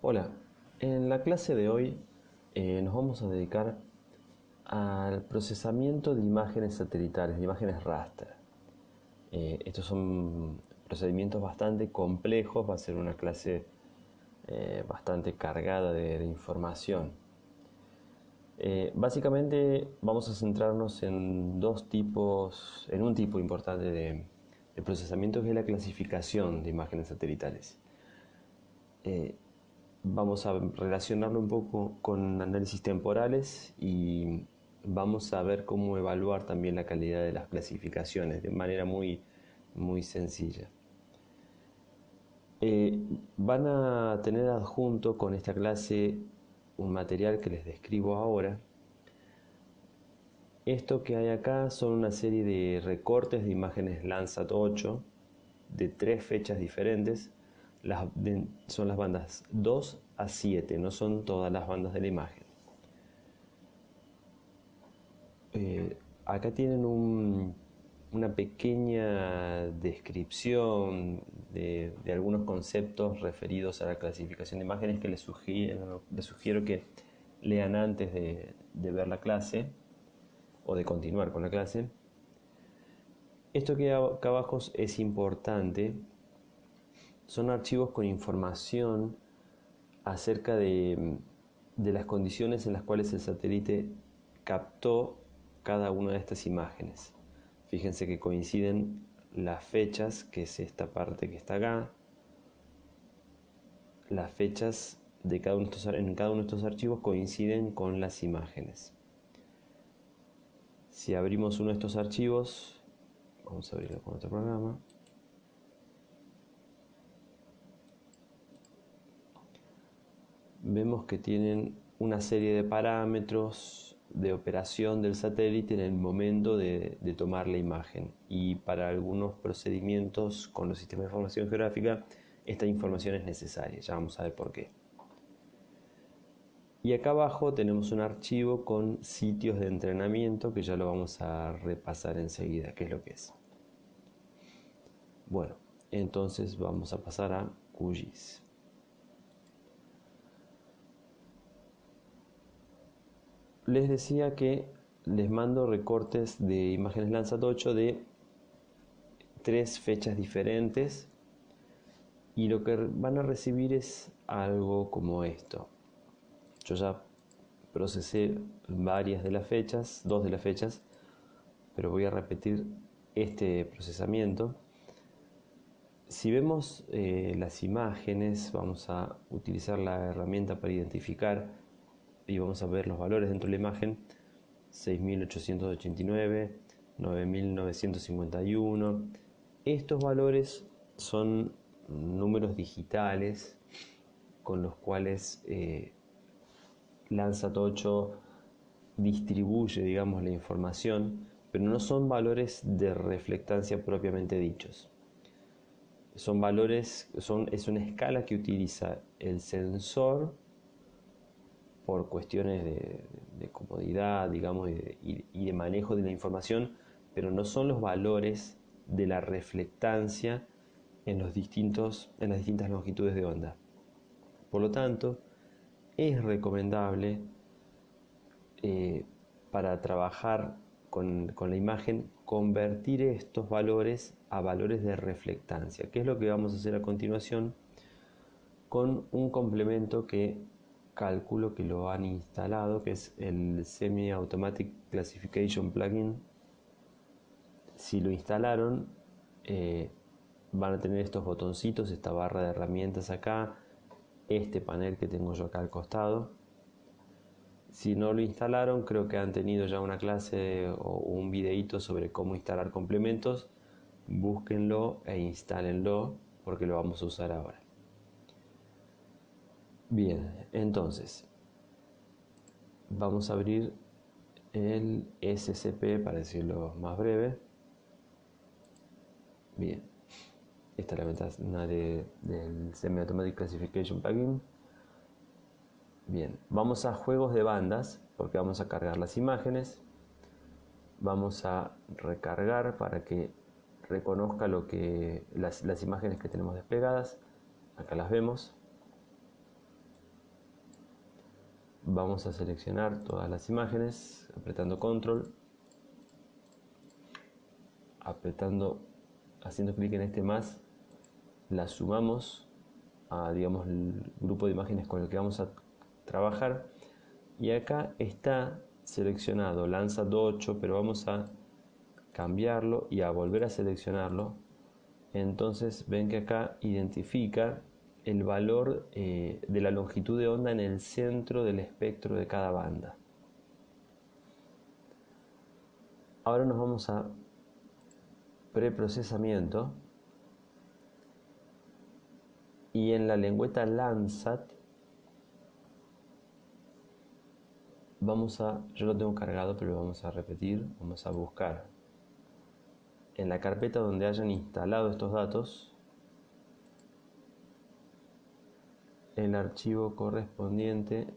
Hola, en la clase de hoy nos vamos a dedicar al procesamiento de imágenes satelitales, de imágenes raster. Estos son procedimientos bastante complejos, va a ser una clase bastante cargada de información. Básicamente vamos a centrarnos en en un tipo importante de procesamiento, que es la clasificación de imágenes satelitales. Vamos a relacionarlo un poco con análisis temporales y vamos a ver cómo evaluar también la calidad de las clasificaciones de manera muy sencilla. Van a tener adjunto con esta clase un material que les describo ahora. Esto que hay acá son una serie de recortes de imágenes Landsat 8 de 3 fechas diferentes. Son las bandas 2 a 7, no son todas las bandas de la imagen. Acá tienen una pequeña descripción de algunos conceptos referidos a la clasificación de imágenes que les sugiero que lean antes de ver la clase o de continuar con la clase. Esto que acá abajo es importante. Son archivos con información acerca de las condiciones en las cuales el satélite captó cada una de estas imágenes. Fíjense que coinciden las fechas, que es esta parte que está acá, las fechas de en cada uno de estos archivos coinciden con las imágenes. Si abrimos uno de estos archivos, vamos a abrirlo con otro programa. Vemos que tienen una serie de parámetros de operación del satélite en el momento de tomar la imagen, y para algunos procedimientos con los sistemas de información geográfica esta información es necesaria, ya vamos a ver por qué. Y acá abajo tenemos un archivo con sitios de entrenamiento que ya lo vamos a repasar enseguida, qué es lo que es. Bueno, entonces vamos a pasar a QGIS. Les decía que les mando recortes de imágenes Landsat 8 de 3 fechas diferentes, y lo que van a recibir es algo como esto. Yo ya procesé varias de las fechas, 2 de las fechas, pero voy a repetir este procesamiento. Si vemos las imágenes, vamos a utilizar la herramienta para identificar y vamos a ver los valores dentro de la imagen: 6.889, 9.951. Estos valores son números digitales con los cuales Landsat 8 distribuye, digamos, la información, pero no son valores de reflectancia propiamente dichos. Son valores, es una escala que utiliza el sensor por cuestiones de comodidad, digamos, y de manejo de la información, pero no son los valores de la reflectancia en las distintas longitudes de onda. Por lo tanto, es recomendable para trabajar con la imagen convertir estos valores a valores de reflectancia, que es lo que vamos a hacer a continuación con un complemento que calculo que lo han instalado, que es el Semi Automatic Classification Plugin. Si lo instalaron, van a tener estos botoncitos, esta barra de herramientas acá, este panel que tengo yo acá al costado. Si no lo instalaron, creo que han tenido ya una clase o un videíto sobre cómo instalar complementos. Búsquenlo e instálenlo, porque lo vamos a usar ahora. Bien, entonces vamos a abrir el SCP, para decirlo más breve. Bien, esta es la ventana del Semi Automatic Classification Plugin. Bien, vamos a juegos de bandas, porque vamos a cargar las imágenes. Vamos a recargar para que reconozca las imágenes que tenemos desplegadas. Acá las vemos. vamos a seleccionar todas las imágenes apretando control, haciendo clic en este más, las sumamos a, digamos, el grupo de imágenes con el que vamos a trabajar, y acá está seleccionado Landsat 8, pero vamos a cambiarlo y a volver a seleccionarlo. Entonces ven que acá identifica el valor de la longitud de onda en el centro del espectro de cada banda. Ahora nos vamos a preprocesamiento, y en la lengüeta Landsat yo lo tengo cargado, pero vamos a repetir, vamos a buscar en la carpeta donde hayan instalado estos datos el archivo correspondiente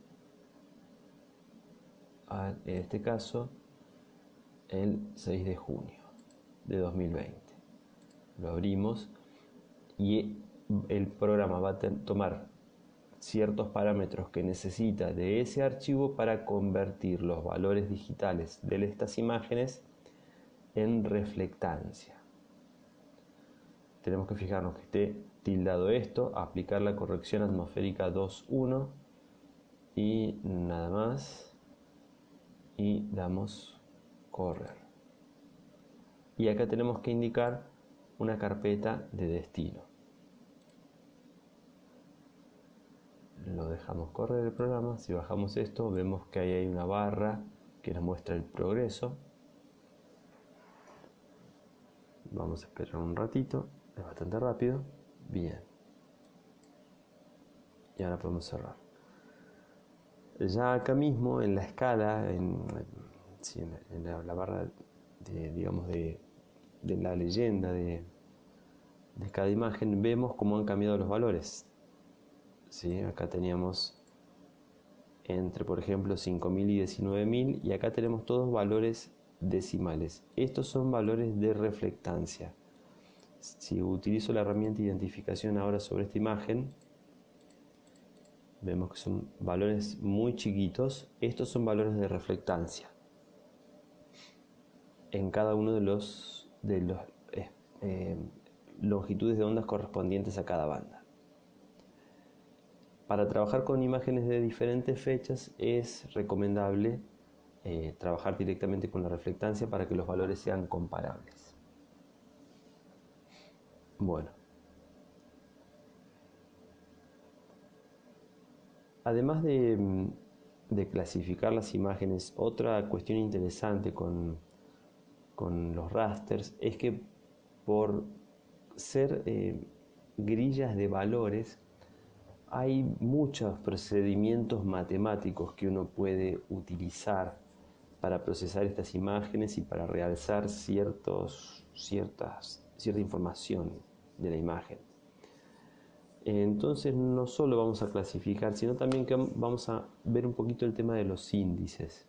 a, en este caso, el 6 de junio de 2020. Lo abrimos y el programa va a tomar ciertos parámetros que necesita de ese archivo para convertir los valores digitales de estas imágenes en reflectancia. Tenemos que fijarnos que esté tildado esto, aplicar la corrección atmosférica 2.1 y nada más, y damos correr. Y acá tenemos que indicar una carpeta de destino. Lo dejamos correr el programa. Si bajamos esto, vemos que ahí hay una barra que nos muestra el progreso. Vamos a esperar un ratito, es bastante rápido. Bien. Y ahora podemos cerrar. Ya acá mismo en la escala, en la barra de la leyenda de cada imagen, vemos cómo han cambiado los valores. ¿Sí? Acá teníamos entre, por ejemplo, 5.000 y 19.000, y acá tenemos todos valores decimales. Estos son valores de reflectancia. Si utilizo la herramienta de identificación ahora sobre esta imagen, vemos que son valores muy chiquitos. Estos son valores de reflectancia en cada uno de los longitudes de ondas correspondientes a cada banda. Para trabajar con imágenes de diferentes fechas es recomendable trabajar directamente con la reflectancia para que los valores sean comparables. Bueno, además de clasificar las imágenes, otra cuestión interesante con los rasters es que por ser grillas de valores, hay muchos procedimientos matemáticos que uno puede utilizar para procesar estas imágenes y para realzar cierta información de la imagen. Entonces no solo vamos a clasificar, sino también que vamos a ver un poquito el tema de los índices.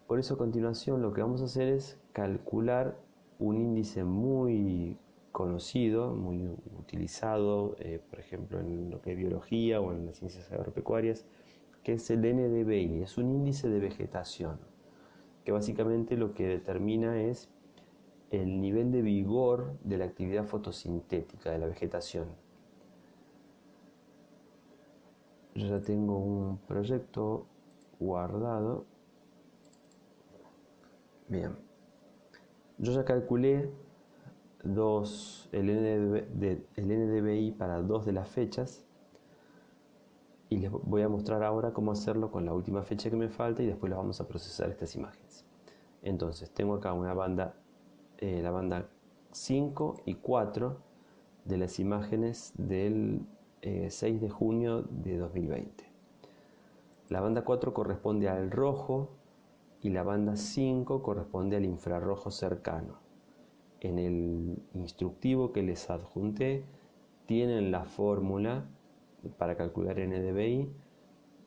Por eso a continuación lo que vamos a hacer es calcular un índice muy conocido, muy utilizado, por ejemplo en lo que es biología o en las ciencias agropecuarias, que es el N de Bailey. Es un índice de vegetación, que básicamente lo que determina es el nivel de vigor de la actividad fotosintética de la vegetación. Yo ya tengo un proyecto guardado. Bien, yo ya calculé el NDVI para 2 de las fechas, y les voy a mostrar ahora cómo hacerlo con la última fecha que me falta, y después las vamos a procesar estas imágenes. Entonces tengo acá una banda, la banda 5 y 4 de las imágenes del 6 de junio de 2020. La banda 4 corresponde al rojo y la banda 5 corresponde al infrarrojo cercano. En el instructivo que les adjunté tienen la fórmula para calcular NDVI,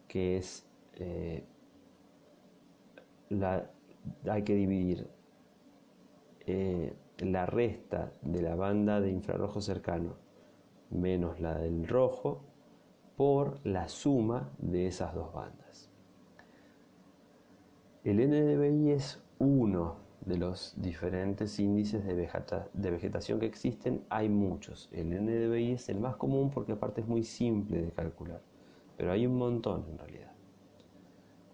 que es hay que dividir la resta de la banda de infrarrojo cercano menos la del rojo por la suma de esas dos bandas. El NDVI es uno de los diferentes índices de vegetación que existen. Hay muchos. El NDVI es el más común porque aparte es muy simple de calcular, pero hay un montón en realidad.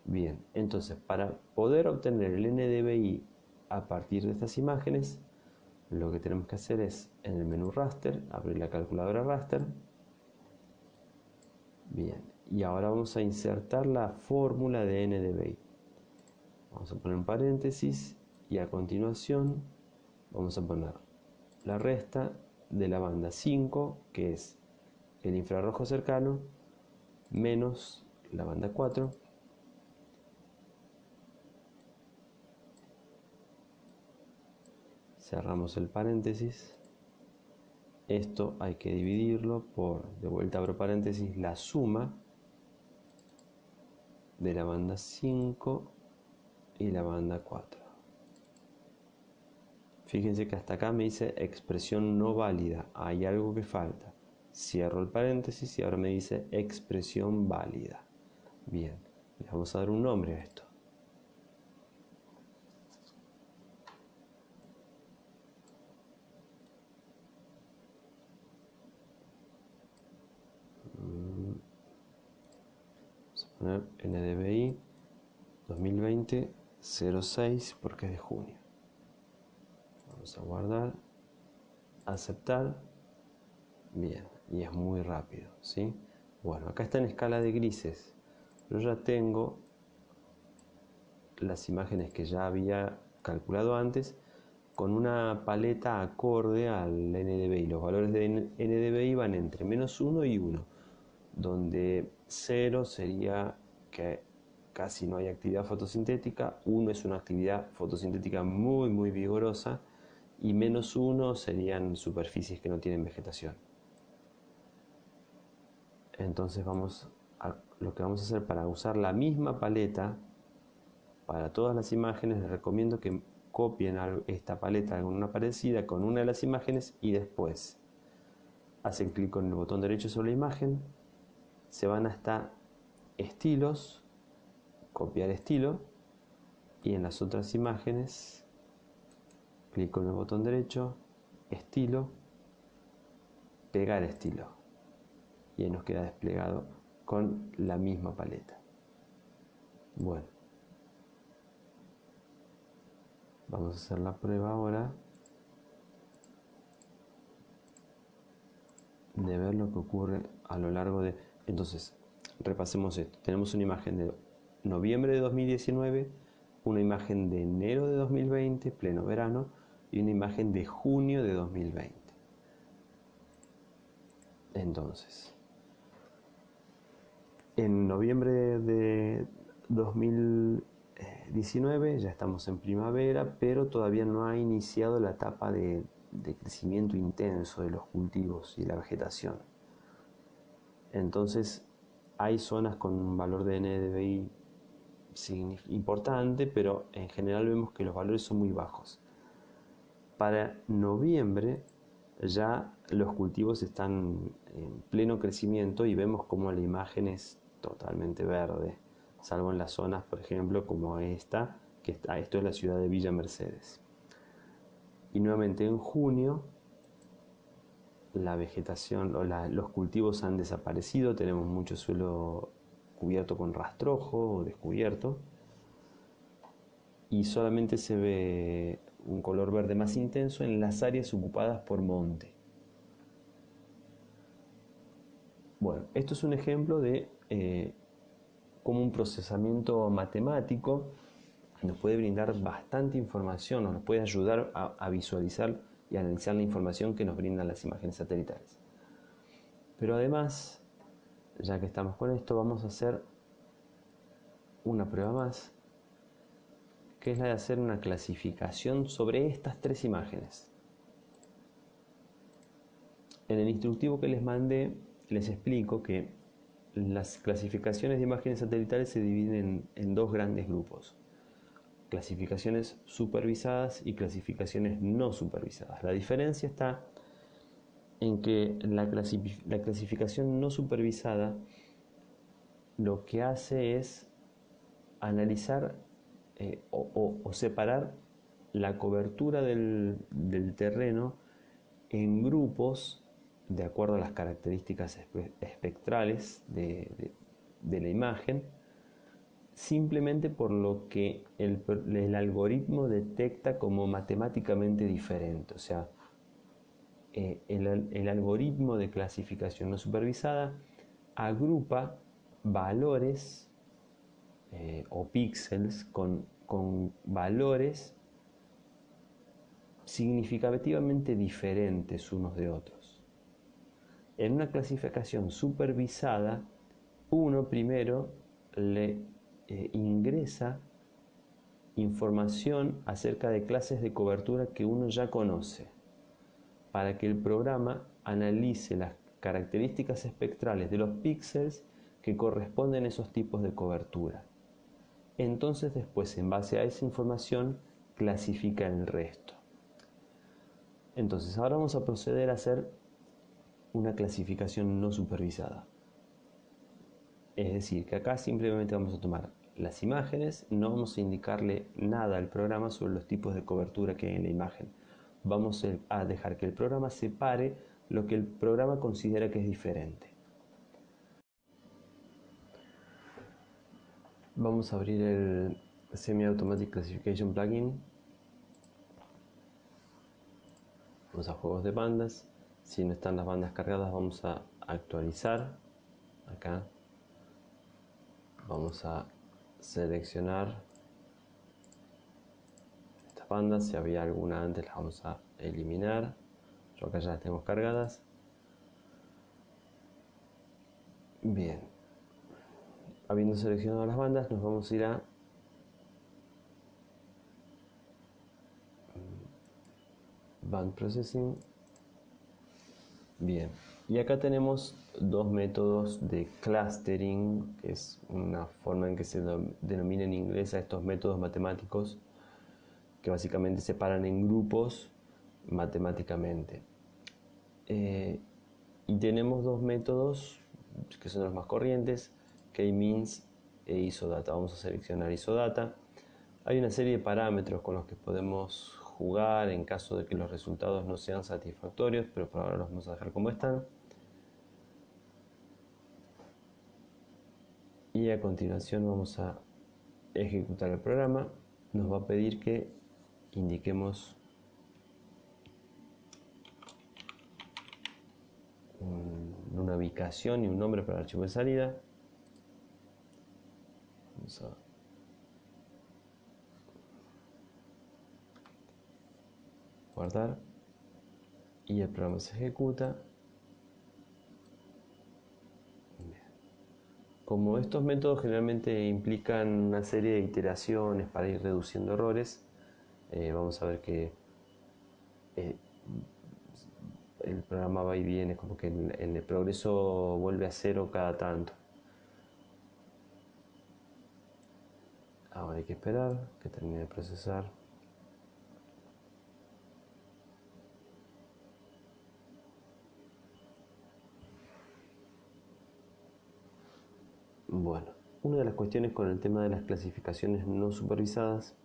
Bien, entonces para poder obtener el NDVI a partir de estas imágenes, lo que tenemos que hacer es en el menú raster, abrir la calculadora raster. Bien, y ahora vamos a insertar la fórmula de NDVI. Vamos a poner un paréntesis y a continuación vamos a poner la resta de la banda 5, que es el infrarrojo cercano, menos la banda 4, cerramos el paréntesis. Esto hay que dividirlo por, de vuelta abro paréntesis, la suma de la banda 5 y la banda 4. Fíjense que hasta acá me dice expresión no válida, hay algo que falta. Cierro el paréntesis y ahora me dice expresión válida. Bien, le vamos a dar un nombre a esto. Vamos a poner NDVI 2020-06 porque es de junio. Vamos a guardar, aceptar. Bien, y es muy rápido, ¿sí? Bueno, acá está en escala de grises. Yo ya tengo las imágenes que ya había calculado antes con una paleta acorde al NDVI. Los valores de NDVI van entre -1 y 1, donde 0 sería que casi no hay actividad fotosintética, 1 es una actividad fotosintética muy vigorosa y -1 serían superficies que no tienen vegetación. Entonces lo que vamos a hacer para usar la misma paleta para todas las imágenes, les recomiendo que copien esta paleta con una parecida con una de las imágenes y después hacen clic con el botón derecho sobre la imagen, se van hasta estilos, copiar estilo, y en las otras imágenes clic con el botón derecho, estilo, pegar estilo, y ahí nos queda desplegado con la misma paleta. Bueno, vamos a hacer la prueba ahora de ver lo que ocurre a lo largo de... Entonces, repasemos esto. Tenemos una imagen de noviembre de 2019, una imagen de enero de 2020, pleno verano, y una imagen de junio de 2020. Entonces, en noviembre de 2019 ya estamos en primavera, pero todavía no ha iniciado la etapa de crecimiento intenso de los cultivos y la vegetación. Entonces hay zonas con un valor de NDVI importante, pero en general vemos que los valores son muy bajos. Para noviembre ya los cultivos están en pleno crecimiento y vemos como la imagen es totalmente verde, salvo en las zonas, por ejemplo, como esta, esto es la ciudad de Villa Mercedes. Y nuevamente en junio la vegetación o los cultivos han desaparecido, tenemos mucho suelo cubierto con rastrojo o descubierto y solamente se ve un color verde más intenso en las áreas ocupadas por monte. Bueno, esto es un ejemplo de cómo un procesamiento matemático nos puede brindar bastante información, nos puede ayudar a visualizar y analizar la información que nos brindan las imágenes satelitales. Pero además, ya que estamos con esto, vamos a hacer una prueba más, que es la de hacer una clasificación sobre estas tres imágenes. En el instructivo que les mandé, les explico que las clasificaciones de imágenes satelitales se dividen en dos grandes grupos: clasificaciones supervisadas y clasificaciones no supervisadas. La diferencia está en que la clasificación no supervisada lo que hace es analizar o separar la cobertura del terreno en grupos de acuerdo a las características espectrales de la imagen, simplemente por lo que el algoritmo detecta como matemáticamente diferente. O sea, el algoritmo de clasificación no supervisada agrupa valores o píxeles con valores significativamente diferentes unos de otros. En una clasificación supervisada, uno primero le ingresa información acerca de clases de cobertura que uno ya conoce, para que el programa analice las características espectrales de los píxeles que corresponden a esos tipos de cobertura. Entonces después, en base a esa información, clasifica el resto. Entonces ahora vamos a proceder a hacer una clasificación no supervisada. Es decir, que acá simplemente vamos a tomar las imágenes, no vamos a indicarle nada al programa sobre los tipos de cobertura que hay en la imagen. Vamos a dejar que el programa separe lo que el programa considera que es diferente. Vamos a abrir el Semi-Automatic Classification Plugin. Vamos a juegos de bandas. Si no están las bandas cargadas, vamos a actualizar. Acá vamos a seleccionar estas bandas. Si había alguna antes, las vamos a eliminar. Yo acá ya las tengo cargadas. Bien. Habiendo seleccionado las bandas, nos vamos a ir a Band Processing. Bien, y acá tenemos dos métodos de clustering, que es una forma en que se denomina en inglés a estos métodos matemáticos que básicamente separan en grupos matemáticamente. Y tenemos dos métodos que son los más corrientes, K-means e isodata. Vamos a seleccionar isodata. Hay una serie de parámetros con los que podemos jugar en caso de que los resultados no sean satisfactorios, pero por ahora los vamos a dejar como están. Y a continuación vamos a ejecutar el programa. Nos va a pedir que indiquemos una ubicación y un nombre para el archivo de salida. Vamos a guardar y el programa se ejecuta. Como estos métodos generalmente implican una serie de iteraciones para ir reduciendo errores, vamos a ver que el programa va y viene, como que el progreso vuelve a cero cada tanto. Ahora hay que esperar que termine de procesar. Bueno, una de las cuestiones con el tema de las clasificaciones no supervisadas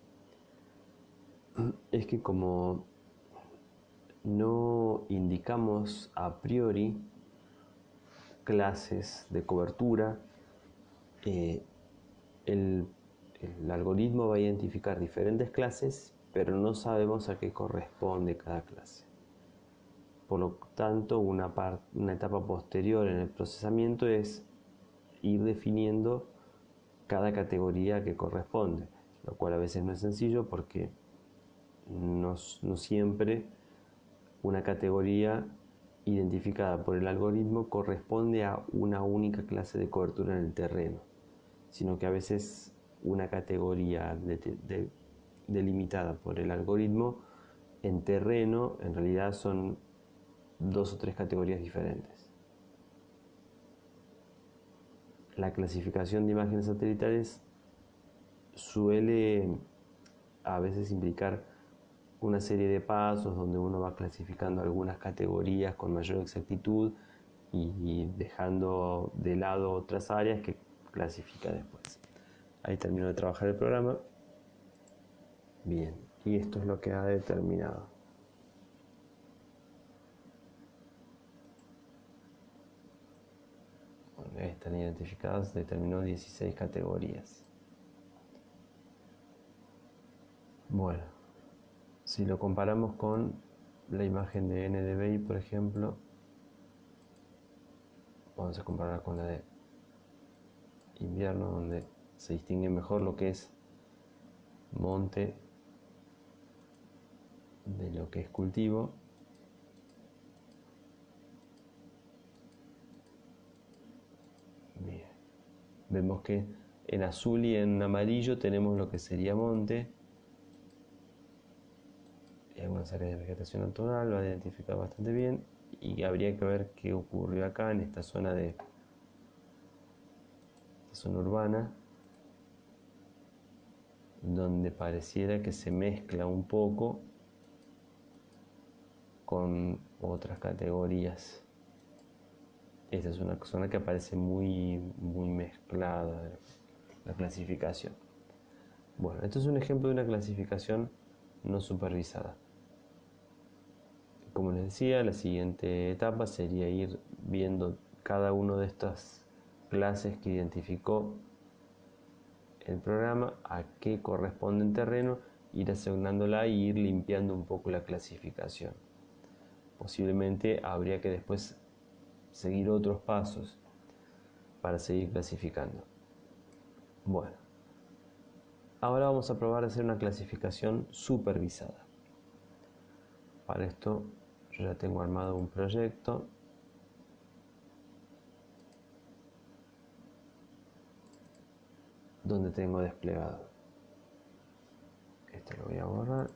es que como no indicamos a priori clases de cobertura, el algoritmo va a identificar diferentes clases, pero no sabemos a qué corresponde cada clase. Por lo tanto, una etapa posterior en el procesamiento es ir definiendo cada categoría que corresponde, lo cual a veces no es sencillo porque no siempre una categoría identificada por el algoritmo corresponde a una única clase de cobertura en el terreno, sino que a veces una categoría delimitada por el algoritmo en terreno en realidad son dos o tres categorías diferentes. La clasificación de imágenes satelitales suele a veces implicar una serie de pasos donde uno va clasificando algunas categorías con mayor exactitud y dejando de lado otras áreas que clasifica después. Ahí termino de trabajar el programa. Bien, y esto es lo que ha determinado. Bueno, están identificadas, determinó 16 categorías. Bueno, si lo comparamos con la imagen de NDVI, por ejemplo, vamos a comparar con la de invierno, donde se distingue mejor lo que es monte de lo que es cultivo. Bien. Vemos que en azul y en amarillo tenemos lo que sería monte. Hay algunas áreas de vegetación natural, lo ha identificado bastante bien. Y habría que ver qué ocurrió acá en esta zona urbana, donde pareciera que se mezcla un poco con otras categorías. Esta es una zona que aparece muy mezclada, la clasificación. Bueno, esto es un ejemplo de una clasificación no supervisada. Como les decía, la siguiente etapa sería ir viendo cada una de estas clases que identificó el programa, a qué corresponde en terreno, ir asignándola y ir limpiando un poco la clasificación. Posiblemente habría que después seguir otros pasos para seguir clasificando. Bueno, ahora vamos a probar a hacer una clasificación supervisada. Para esto yo ya tengo armado un proyecto. Donde tengo desplegado. Este lo voy a borrar.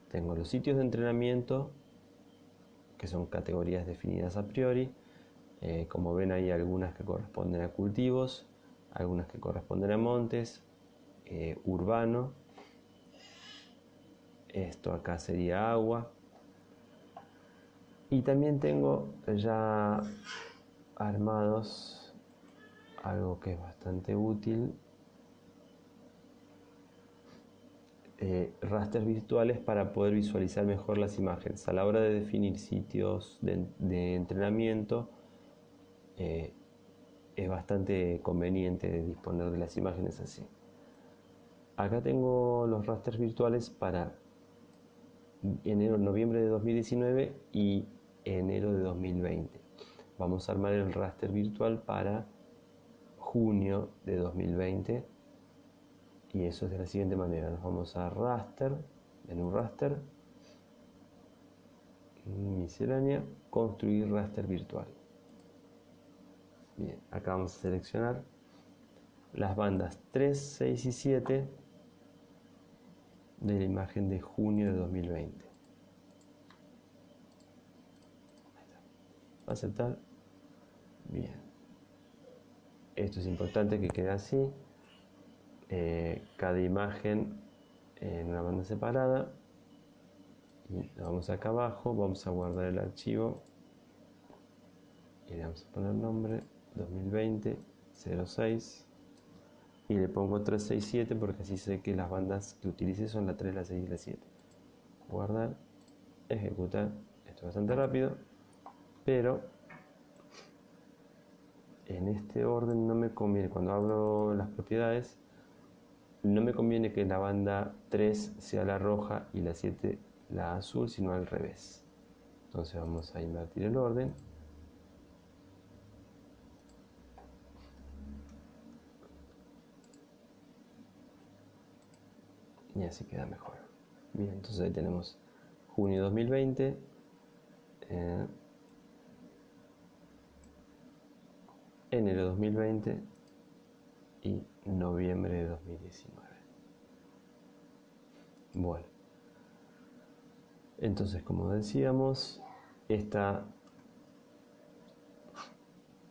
Tengo los sitios de entrenamiento, que son categorías definidas a priori. Como ven, hay algunas que corresponden a cultivos, algunas que corresponden a montes, urbano. Esto acá sería agua. Y también tengo ya armados algo que es bastante útil, rasters virtuales para poder visualizar mejor las imágenes. A la hora de definir sitios de entrenamiento, es bastante conveniente disponer de las imágenes así. Acá tengo los rasters virtuales para noviembre de 2019 y enero de 2020. Vamos a armar el raster virtual para junio de 2020 y eso es de la siguiente manera. Nos vamos a raster, menú raster, miscelánea, construir raster virtual. Bien, acá vamos a seleccionar las bandas 3, 6 y 7 de la imagen de junio de 2020. Aceptar. Bien. Esto es importante que quede así. Cada imagen en una banda separada. Y vamos acá abajo, vamos a guardar el archivo y le vamos a poner nombre 2020 06 y le pongo 367 porque así sé que las bandas que utilice son la 3, la 6 y la 7. Guardar, ejecutar. Esto es bastante rápido, pero en este orden no me conviene. Cuando abro las propiedades, no me conviene que la banda 3 sea la roja y la 7 la azul, sino al revés. Entonces vamos a invertir el orden. Y así queda mejor. Bien, entonces ahí tenemos junio 2020, enero 2020 y noviembre de 2019. Bueno, entonces como decíamos, esta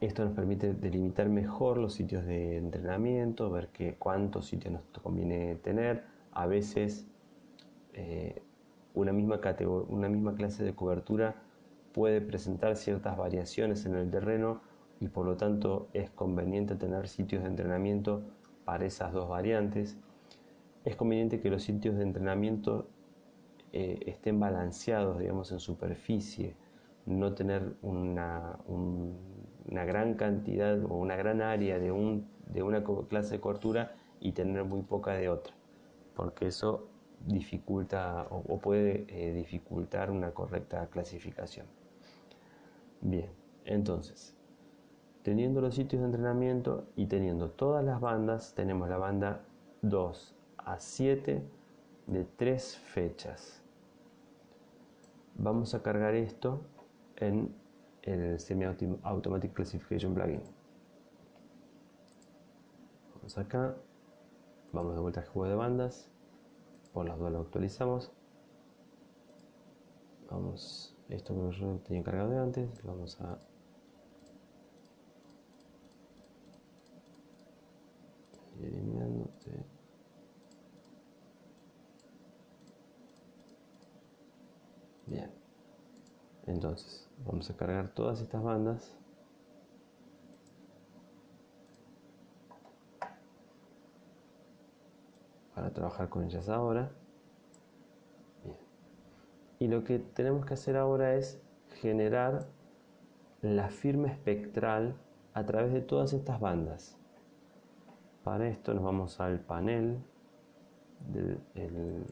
Esto nos permite delimitar mejor los sitios de entrenamiento, ver cuántos sitios nos conviene tener. A veces una misma clase de cobertura puede presentar ciertas variaciones en el terreno y por lo tanto es conveniente tener sitios de entrenamiento para esas dos variantes. Es conveniente que los sitios de entrenamiento estén balanceados, digamos, en superficie, no tener una gran cantidad o una gran área de una clase de cobertura y tener muy poca de otra, porque eso dificulta o puede dificultar una correcta clasificación. Bien, entonces, teniendo los sitios de entrenamiento y teniendo todas las bandas, tenemos la banda 2 a 7 de 3 fechas. Vamos a cargar esto en el Semi-Automatic Classification plugin. Vamos acá, vamos de vuelta al juego de bandas, por las dos lo actualizamos. Vamos, esto que yo tenía cargado de antes, lo vamos a ir eliminando. ¿Sí? Bien, entonces vamos a cargar todas estas bandas. Para trabajar con ellas ahora. Bien. Y lo que tenemos que hacer ahora es generar la firma espectral a través de todas estas bandas. Para esto nos vamos al panel el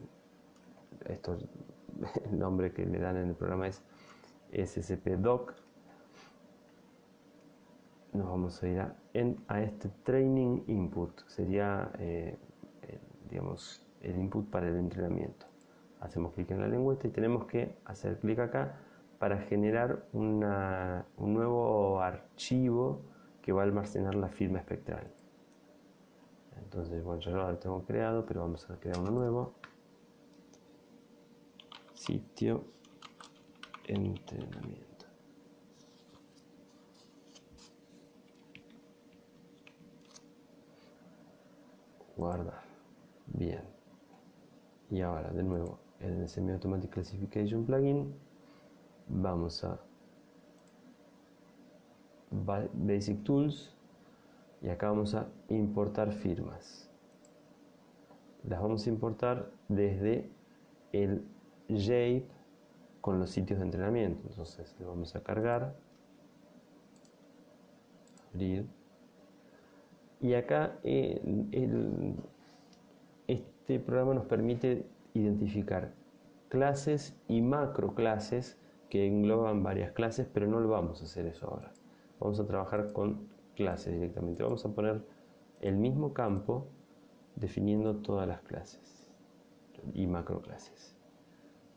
nombre que le dan en el programa es SCP-Doc. Nos vamos a ir a este Training Input, sería digamos el input para el entrenamiento. Hacemos clic en la lengüeta y tenemos que hacer clic acá para generar un nuevo archivo que va a almacenar la firma espectral. Entonces, bueno, yo lo tengo creado, pero vamos a crear uno nuevo. Sitio entrenamiento. Guardar. Bien. Y ahora, de nuevo, en el Semi-Automatic Classification plugin, vamos a Basic Tools y acá vamos a importar firmas. Las vamos a importar desde el Jape con los sitios de entrenamiento. Entonces lo vamos a cargar, abrir, y acá este programa nos permite identificar clases y macroclases que engloban varias clases, pero no lo vamos a hacer eso ahora. Vamos a trabajar con clases directamente. Vamos a poner el mismo campo definiendo todas las clases y macroclases.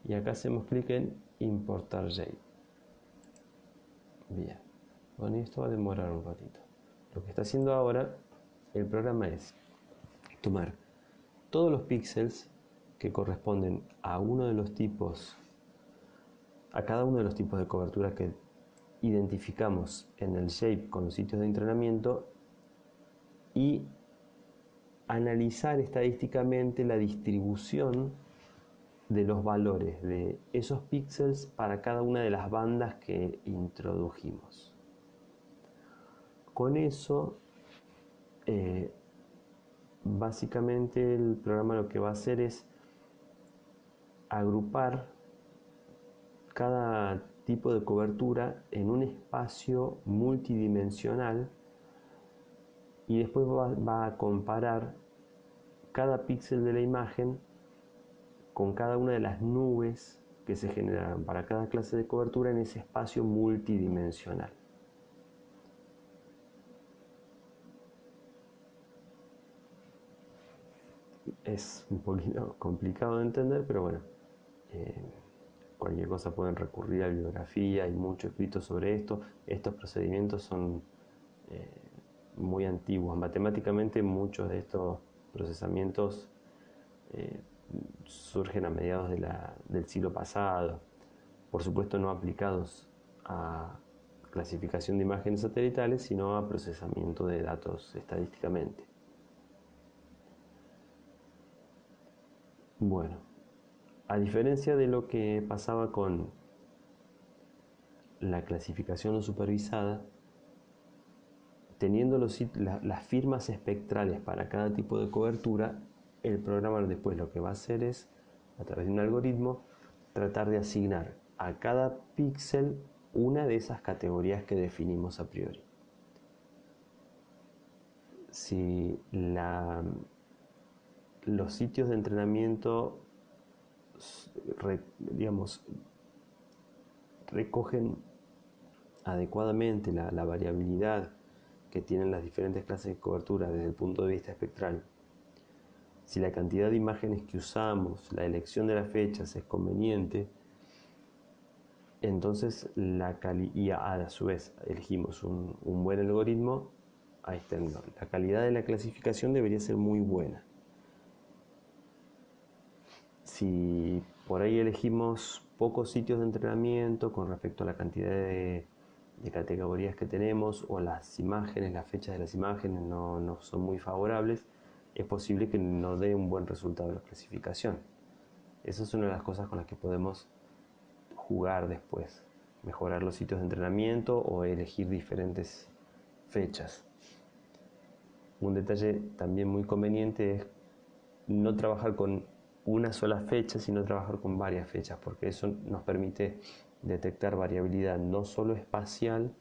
Y acá hacemos clic en importar Jape. Bien, bueno, esto va a demorar un ratito. Lo que está haciendo ahora el programa es tomar todos los píxeles que corresponden a uno de los tipos, a cada uno de los tipos de cobertura que identificamos en el shape con los sitios de entrenamiento y analizar estadísticamente la distribución de los valores de esos píxeles para cada una de las bandas que introdujimos. Con eso, básicamente el programa lo que va a hacer es agrupar cada tipo de cobertura en un espacio multidimensional y después va a comparar cada píxel de la imagen con cada una de las nubes que se generaron para cada clase de cobertura en ese espacio multidimensional. Es un poquito complicado de entender, pero bueno, cualquier cosa pueden recurrir a bibliografía, hay mucho escrito sobre esto. Estos procedimientos son muy antiguos. Matemáticamente muchos de estos procesamientos surgen a mediados del siglo pasado, por supuesto no aplicados a clasificación de imágenes satelitales, sino a procesamiento de datos estadísticamente. Bueno, a diferencia de lo que pasaba con la clasificación no supervisada, teniendo las firmas espectrales para cada tipo de cobertura, el programa después lo que va a hacer es, a través de un algoritmo, tratar de asignar a cada píxel una de esas categorías que definimos a priori. Si los sitios de entrenamiento, recogen adecuadamente la variabilidad que tienen las diferentes clases de cobertura desde el punto de vista espectral, si la cantidad de imágenes que usamos, la elección de las fechas es conveniente, entonces y a su vez elegimos un buen algoritmo, ahí está, la calidad de la clasificación debería ser muy buena. Si por ahí elegimos pocos sitios de entrenamiento con respecto a la cantidad de categorías que tenemos, o las imágenes, las fechas de las imágenes no son muy favorables, es posible que no dé un buen resultado de la clasificación. Esa es una de las cosas con las que podemos jugar después, mejorar los sitios de entrenamiento o elegir diferentes fechas. Un detalle también muy conveniente es no trabajar con una sola fecha, sino trabajar con varias fechas, porque eso nos permite detectar variabilidad no solo espacial,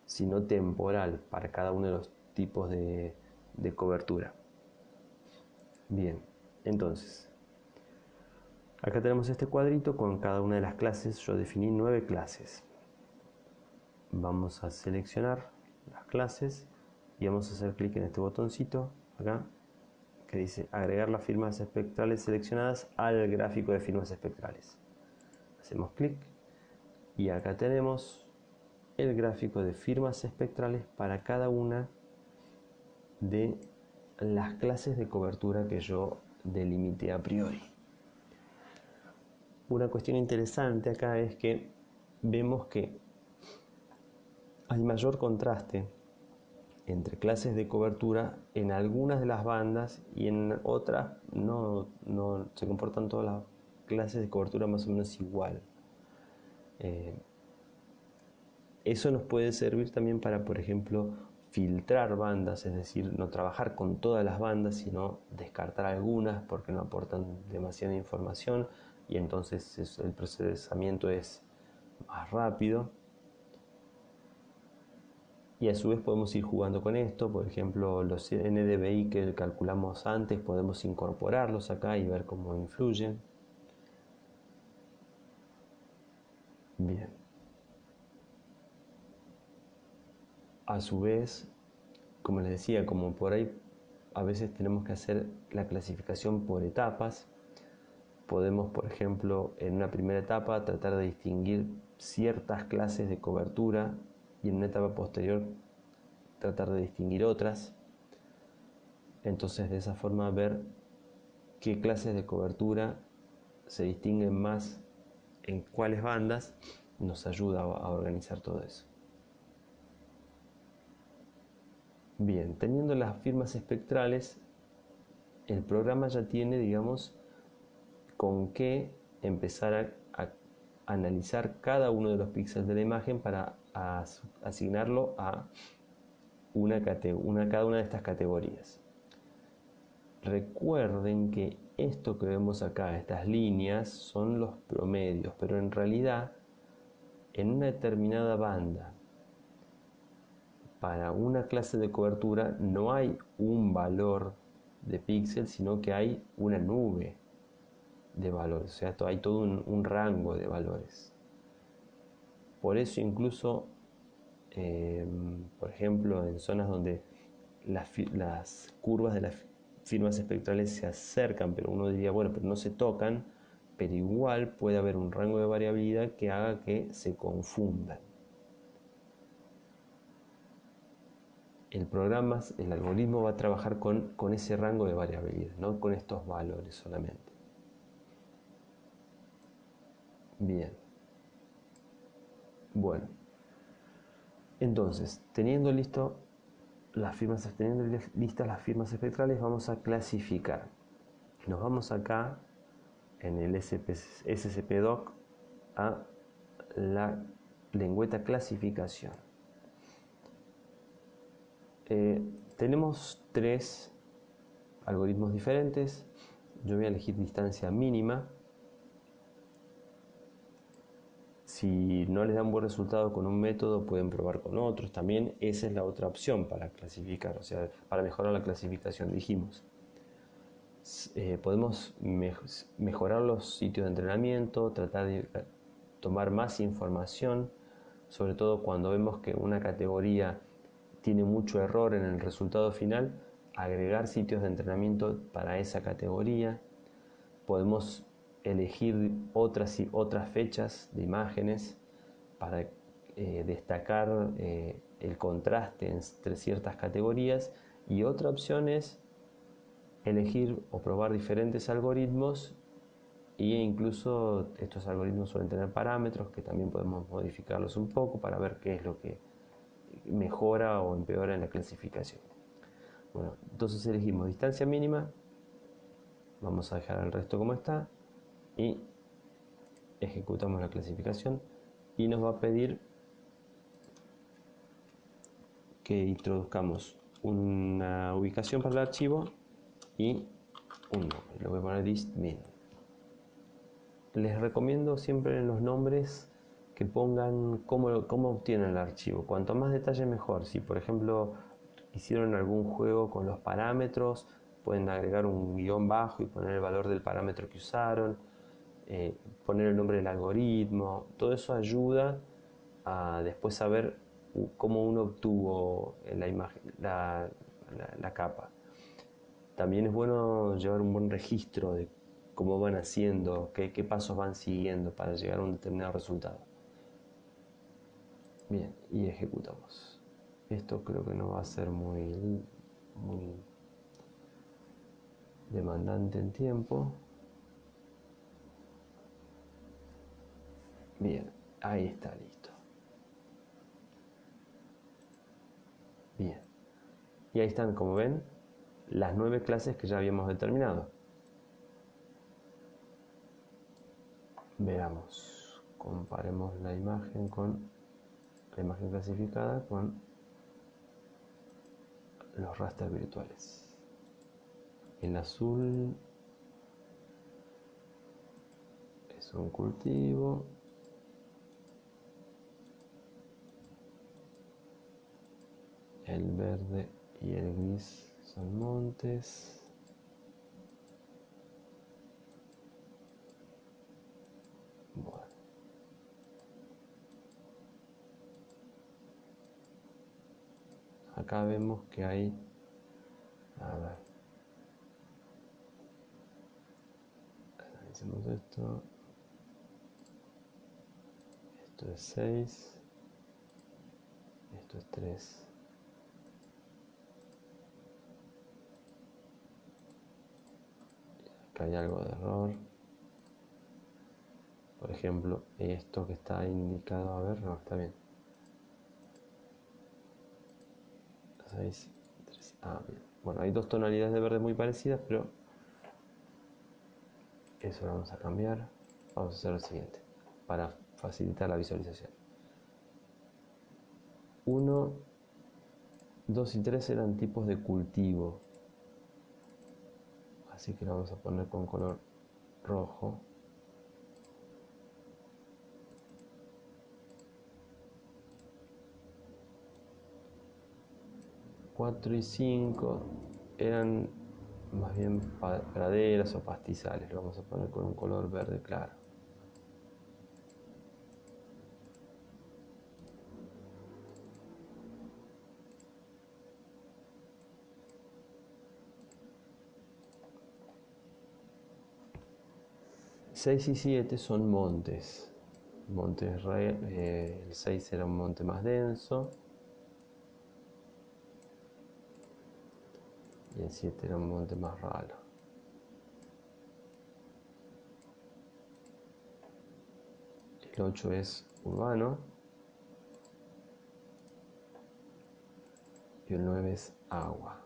sino temporal para cada uno de los tipos de cobertura. Bien, entonces, acá tenemos este cuadrito con cada una de las clases. Yo definí 9 clases. Vamos a seleccionar las clases y vamos a hacer clic en este botoncito acá que dice agregar las firmas espectrales seleccionadas al gráfico de firmas espectrales. Hacemos clic y acá tenemos el gráfico de firmas espectrales para cada una de las clases de cobertura que yo delimité a priori. Una cuestión interesante acá es que vemos que hay mayor contraste entre clases de cobertura en algunas de las bandas, y en otras no se comportan todas las clases de cobertura más o menos igual. Eso nos puede servir también para, por ejemplo, filtrar bandas, es decir, no trabajar con todas las bandas, sino descartar algunas porque no aportan demasiada información, y entonces el procesamiento es más rápido. Y a su vez podemos ir jugando con esto. Por ejemplo, los NDVI que calculamos antes podemos incorporarlos acá y ver cómo influyen. Bien. A su vez, como les decía, como por ahí a veces tenemos que hacer la clasificación por etapas, podemos, por ejemplo, en una primera etapa tratar de distinguir ciertas clases de cobertura y en una etapa posterior tratar de distinguir otras. Entonces, de esa forma ver qué clases de cobertura se distinguen más en cuáles bandas nos ayuda a organizar todo eso. Bien, teniendo las firmas espectrales, el programa ya tiene, digamos, con qué empezar a analizar cada uno de los píxeles de la imagen para asignarlo a cada una de estas categorías. Recuerden que esto que vemos acá, estas líneas, son los promedios, pero en realidad en una determinada banda, para una clase de cobertura, no hay un valor de píxel, sino que hay una nube de valores, o sea, hay todo un rango de valores. Por eso incluso, por ejemplo, en zonas donde las curvas de las firmas espectrales se acercan, pero uno diría, bueno, pero no se tocan, pero igual puede haber un rango de variabilidad que haga que se confundan. El algoritmo va a trabajar con ese rango de variabilidad, no con estos valores solamente. Bien. Bueno. Entonces, teniendo listas las firmas espectrales, vamos a clasificar. Nos vamos acá en el SCP-Doc a la lengüeta clasificación. Tenemos 3 algoritmos diferentes. Yo voy a elegir distancia mínima. Si no les da un buen resultado con un método, pueden probar con otros. También esa es la otra opción para clasificar, o sea, para mejorar la clasificación, dijimos. Podemos mejorar los sitios de entrenamiento, tratar de tomar más información, sobre todo cuando vemos que una categoría tiene mucho error en el resultado final, agregar sitios de entrenamiento para esa categoría. Podemos elegir otras fechas de imágenes para destacar el contraste entre ciertas categorías, y otra opción es elegir o probar diferentes algoritmos, e incluso estos algoritmos suelen tener parámetros que también podemos modificarlos un poco para ver qué es lo que mejora o empeora en la clasificación. Bueno, entonces elegimos distancia mínima, vamos a dejar el resto como está y ejecutamos la clasificación, y nos va a pedir que introduzcamos una ubicación para el archivo y un nombre. Le voy a poner distmin. Les recomiendo siempre en los nombres que pongan cómo obtienen el archivo. Cuanto más detalle mejor. Si por ejemplo hicieron algún juego con los parámetros, pueden agregar un guión bajo y poner el valor del parámetro que usaron, poner el nombre del algoritmo. Todo eso ayuda a después saber cómo uno obtuvo la imagen, la capa. También es bueno llevar un buen registro de cómo van haciendo, qué pasos van siguiendo para llegar a un determinado resultado. Bien, y ejecutamos. Esto creo que no va a ser muy demandante en tiempo. Bien, ahí está, listo. Bien, y ahí están, como ven, las 9 clases que ya habíamos determinado. Veamos, comparemos la imagen clasificada con los rasters virtuales. El azul es un cultivo, el verde y el gris son montes, bueno, acá vemos que hay, a ver, analicemos esto es 6, esto es 3, acá hay algo de error. Por ejemplo, esto que está indicado, a ver, no, está bien. 6, 3, bien. Bueno, hay 2 tonalidades de verde muy parecidas, pero eso lo vamos a cambiar. Vamos a hacer lo siguiente, para facilitar la visualización. 1, 2 y 3 eran tipos de cultivo, así que lo vamos a poner con color rojo. 4 y 5 eran más bien praderas o pastizales, lo vamos a poner con un color verde claro. Seis y 7 son montes. El 6 era un monte más denso y el 7 era un monte más ralo. El 8 es urbano y el 9 es agua.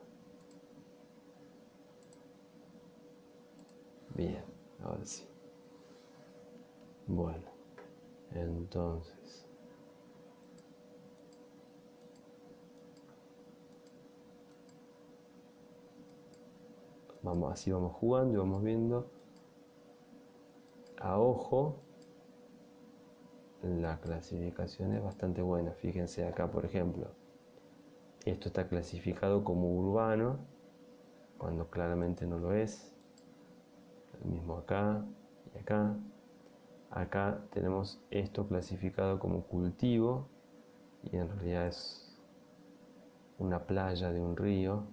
Bien, ahora sí. Bueno, entonces así vamos jugando y vamos viendo a ojo. La clasificación es bastante buena. Fíjense acá, por ejemplo, esto está clasificado como urbano cuando claramente no lo es. El mismo acá y acá. Acá tenemos esto clasificado como cultivo y en realidad es una playa de un río.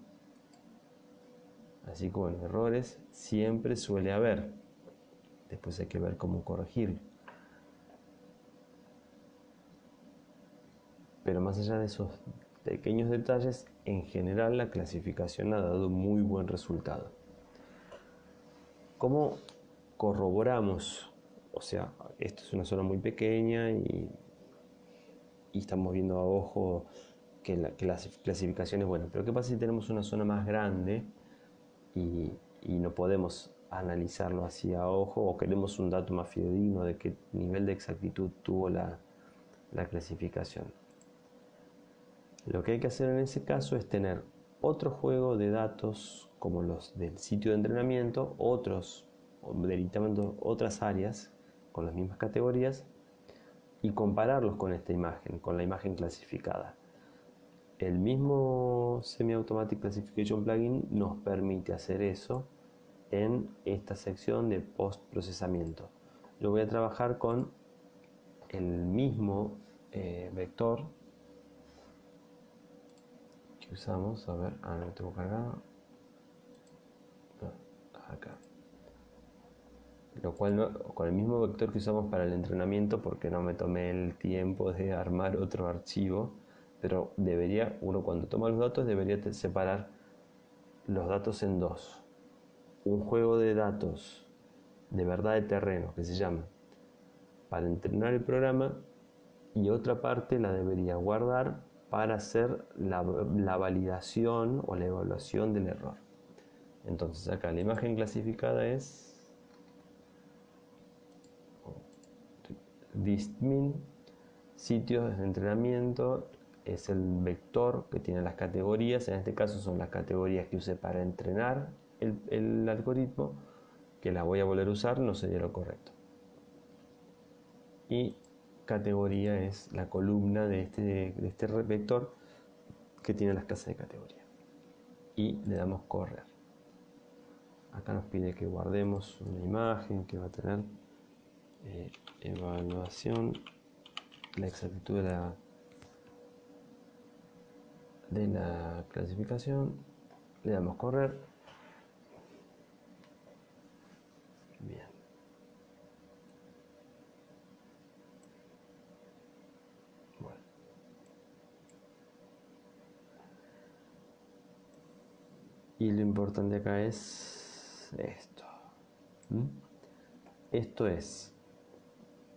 Así que bueno, errores siempre suele haber. Después hay que ver cómo corregirlo. Pero más allá de esos pequeños detalles, en general la clasificación ha dado muy buen resultado. ¿Cómo corroboramos? O sea, esto es una zona muy pequeña y estamos viendo a ojo que la clasificación es buena. Pero ¿qué pasa si tenemos una zona más grande y no podemos analizarlo así a ojo, o queremos un dato más fidedigno de qué nivel de exactitud tuvo la clasificación? Lo que hay que hacer en ese caso es tener otro juego de datos como los del sitio de entrenamiento, delimitando otras áreas con las mismas categorías y compararlos con esta imagen, con la imagen clasificada. El mismo Semi-Automatic Classification Plugin nos permite hacer eso en esta sección de post-procesamiento. Yo voy a trabajar con el mismo vector que usamos. A ver, no lo tengo cargado. Acá. Lo cual con el mismo vector que usamos para el entrenamiento, porque no me tomé el tiempo de armar otro archivo, pero uno cuando toma los datos debería separar los datos en dos. Un juego de datos de verdad de terreno que se llama para entrenar el programa, y otra parte la debería guardar para hacer la validación o la evaluación del error. Entonces acá la imagen clasificada es distmin, sitios de entrenamiento, es el vector que tiene las categorías. En este caso son las categorías que usé para entrenar el algoritmo, que las voy a volver a usar, no sería lo correcto. Y categoría es la columna de este vector que tiene las clases de categoría. Y le damos correr. Acá nos pide que guardemos una imagen que va a tener evaluación, la exactitud de la clasificación. Le damos correr. Bien. Bueno. Y lo importante acá es esto. Esto es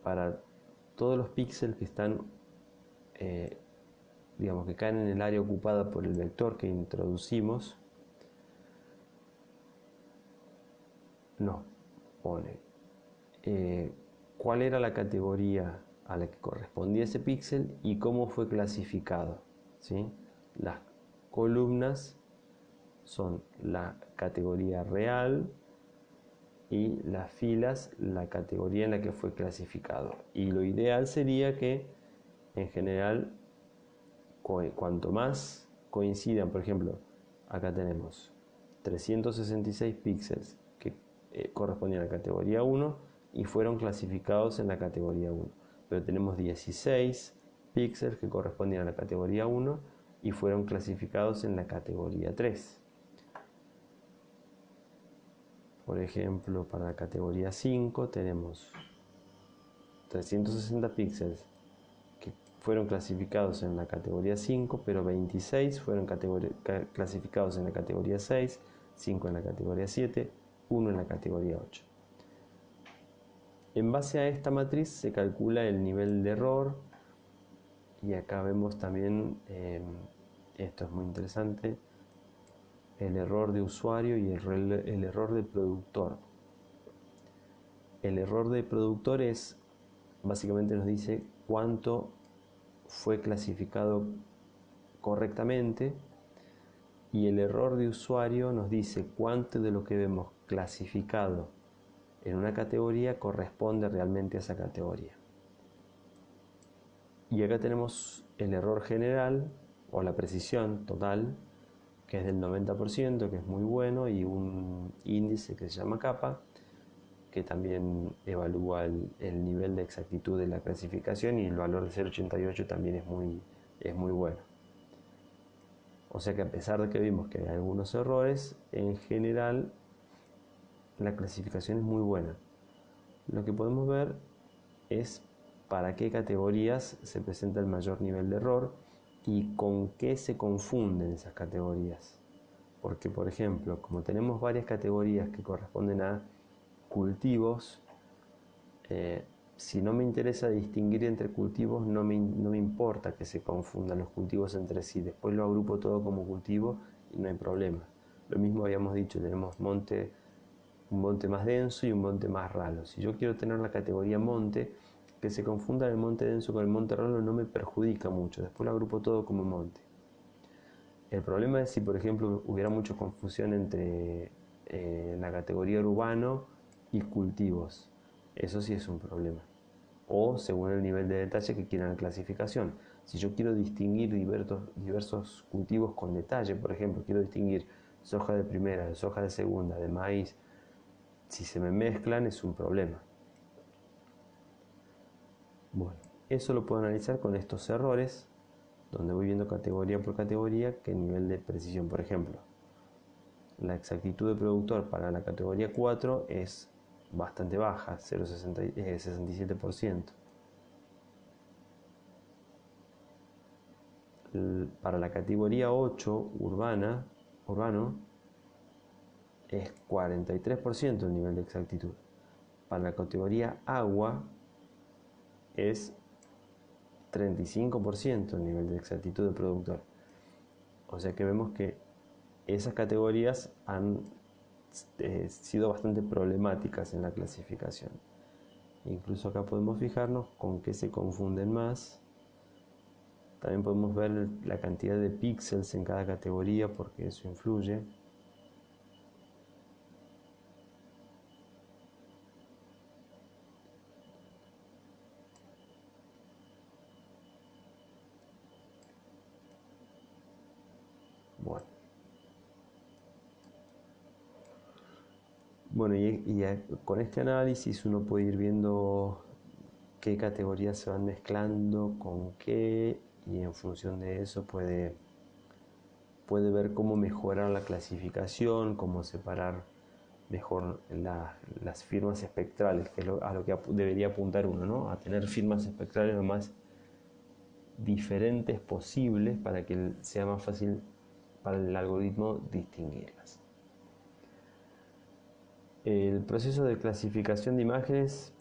para todos los píxeles que están, digamos, que caen en el área ocupada por el vector que introducimos. Nos pone cuál era la categoría a la que correspondía ese píxel y cómo fue clasificado, ¿sí? Las columnas son la categoría real y las filas la categoría en la que fue clasificado. Y lo ideal sería que en general cuanto más coincidan, por ejemplo, acá tenemos 366 píxeles que correspondían a la categoría 1 y fueron clasificados en la categoría 1, pero tenemos 16 píxeles que correspondían a la categoría 1 y fueron clasificados en la categoría 3. Por ejemplo, para la categoría 5 tenemos 360 píxeles que fueron clasificados en la categoría 5, pero 26 fueron clasificados en la categoría 6, 5 en la categoría 7, 1 en la categoría 8. En base a esta matriz se calcula el nivel de error, y acá vemos también esto es muy interesante, el error de usuario y el error de productor. El error de productor es, básicamente nos dice cuánto fue clasificado correctamente, y el error de usuario nos dice cuánto de lo que vemos clasificado en una categoría corresponde realmente a esa categoría. Y acá tenemos el error general o la precisión total, que es del 90%, que es muy bueno, y un índice que se llama capa, que también evalúa el nivel de exactitud de la clasificación, y el valor de 0,88 también es muy bueno. O sea que a pesar de que vimos que hay algunos errores, en general la clasificación es muy buena. Lo que podemos ver es para qué categorías se presenta el mayor nivel de error y con qué se confunden esas categorías. Porque, por ejemplo, como tenemos varias categorías que corresponden a cultivos, si no me interesa distinguir entre cultivos, no me importa que se confundan los cultivos entre sí. Después lo agrupo todo como cultivo y no hay problema. Lo mismo habíamos dicho, tenemos un monte más denso y un monte más ralo. Si yo quiero tener la categoría monte, que se confunda el monte denso con el monte ralo no me perjudica mucho. Después lo agrupo todo como monte. El problema es si, por ejemplo, hubiera mucha confusión entre la categoría urbano y cultivos. Eso sí es un problema. O según el nivel de detalle que quieran la clasificación. Si yo quiero distinguir diversos cultivos con detalle, por ejemplo, quiero distinguir soja de primera, de soja de segunda, de maíz, si se me mezclan es un problema. Bueno, eso lo puedo analizar con estos errores, donde voy viendo categoría por categoría qué nivel de precisión. Por ejemplo, la exactitud de productor para la categoría 4 es bastante baja, 0,67%. Para la categoría 8 urbano, es 43% el nivel de exactitud. Para la categoría agua es 35% el nivel de exactitud de productor. O sea que vemos que esas categorías han sido bastante problemáticas en la clasificación. Incluso acá podemos fijarnos con qué se confunden más. También podemos ver la cantidad de píxeles en cada categoría, porque eso influye. Bueno, con este análisis uno puede ir viendo qué categorías se van mezclando con qué, y en función de eso puede ver cómo mejorar la clasificación, cómo separar mejor las firmas espectrales, que es a lo que debería apuntar uno, ¿no? A tener firmas espectrales lo más diferentes posibles para que sea más fácil para el algoritmo distinguirlas. El proceso de clasificación de imágenes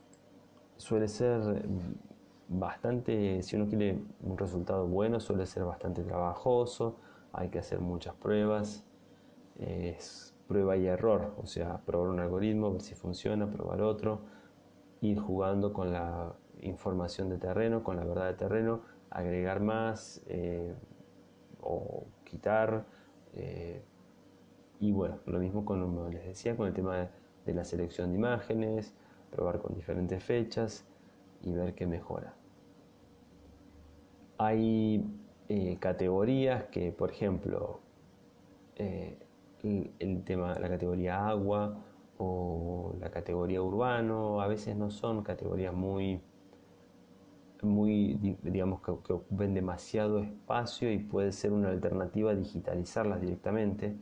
suele ser bastante, si uno quiere un resultado bueno, suele ser bastante trabajoso, hay que hacer muchas pruebas, es prueba y error, o sea, probar un algoritmo, ver si funciona, probar otro, ir jugando con la información de terreno, con la verdad de terreno, agregar más o quitar, y bueno, lo mismo como les decía, con el tema de la selección de imágenes, probar con diferentes fechas y ver qué mejora. Hay categorías que, por ejemplo, la categoría agua o la categoría urbano, a veces no son categorías digamos, que ocupen demasiado espacio, y puede ser una alternativa digitalizarlas directamente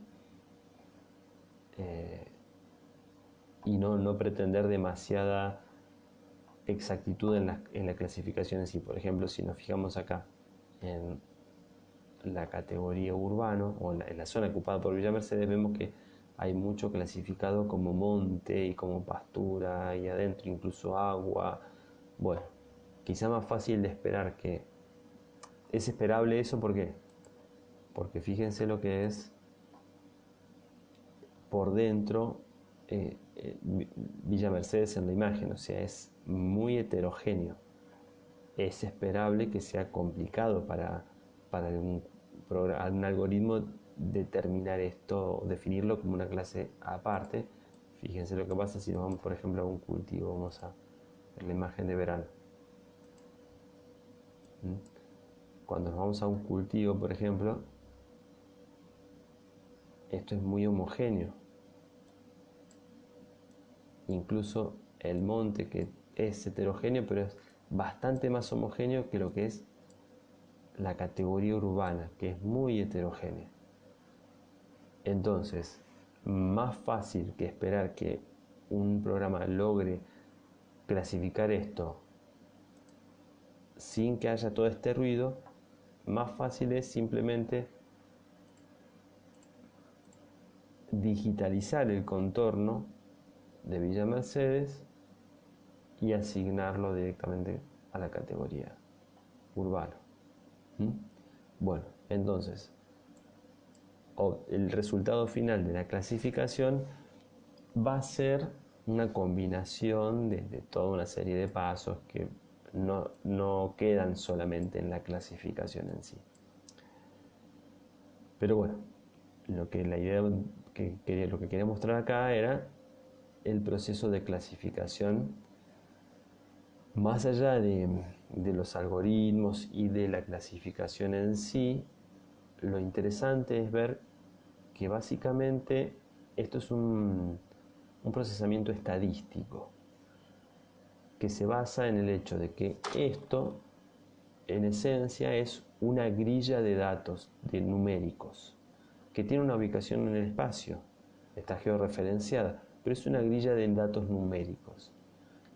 y no pretender demasiada exactitud en la clasificación en sí. Por ejemplo, si nos fijamos acá en la categoría urbano o en la zona ocupada por Villa Mercedes, vemos que hay mucho clasificado como monte y como pastura, y adentro incluso agua. Bueno, quizá más fácil de esperar, que es esperable eso. ¿Por qué? porque fíjense lo que es por dentro Villa Mercedes en la imagen, o sea, es muy heterogéneo. Es esperable que sea complicado para un algoritmo determinar esto, definirlo como una clase aparte. Fíjense lo que pasa si nos vamos, por ejemplo, a un cultivo. Vamos a ver la imagen de verano. Cuando nos vamos a un cultivo, por ejemplo, esto es muy homogéneo. Incluso el monte, que es heterogéneo, pero es bastante más homogéneo que lo que es la categoría urbana, que es muy heterogénea. Entonces, más fácil que esperar que un programa logre clasificar esto sin que haya todo este ruido, más fácil es simplemente digitalizar el contorno de Villa Mercedes y asignarlo directamente a la categoría urbano. Bueno, entonces el resultado final de la clasificación va a ser una combinación de toda una serie de pasos que no quedan solamente en la clasificación en sí. Pero bueno, lo que quería mostrar acá era el proceso de clasificación más allá de los algoritmos y de la clasificación en sí. Lo interesante es ver que básicamente esto es un procesamiento estadístico que se basa en el hecho de que esto en esencia es una grilla de datos de numéricos que tiene una ubicación en el espacio, está georreferenciada, pero es una grilla de datos numéricos.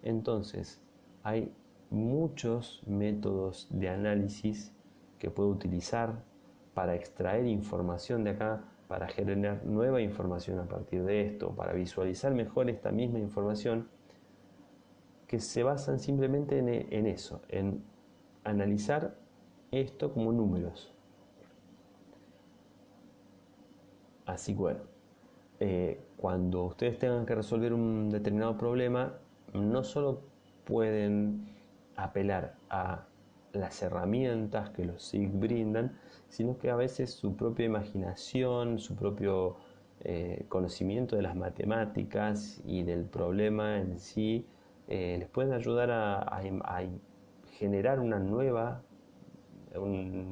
Entonces hay muchos métodos de análisis que puedo utilizar para extraer información de acá, para generar nueva información a partir de esto, para visualizar mejor esta misma información, que se basan simplemente en eso, en analizar esto como números. Así que bueno, cuando ustedes tengan que resolver un determinado problema, no solo pueden apelar a las herramientas que los SIG brindan, sino que a veces su propia imaginación, su propio conocimiento de las matemáticas y del problema en sí, les pueden ayudar a generar un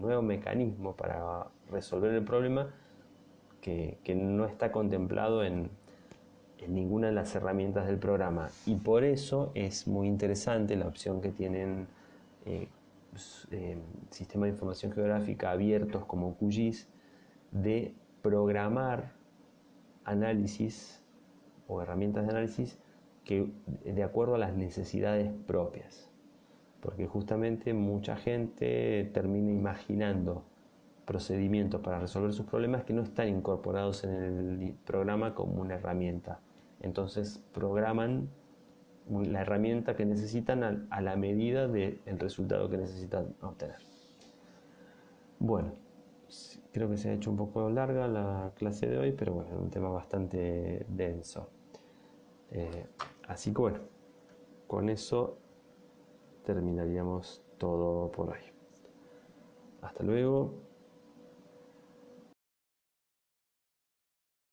nuevo mecanismo para resolver el problema que no está contemplado en ninguna de las herramientas del programa, y por eso es muy interesante la opción que tienen sistemas de información geográfica abiertos como QGIS de programar análisis o herramientas de análisis que de acuerdo a las necesidades propias, porque justamente mucha gente termina imaginando procedimientos para resolver sus problemas que no están incorporados en el programa como una herramienta. Entonces programan la herramienta que necesitan a la medida del resultado que necesitan obtener. Bueno, creo que se ha hecho un poco larga la clase de hoy, pero bueno, es un tema bastante denso. Así que bueno, con eso terminaríamos todo por hoy. Hasta luego.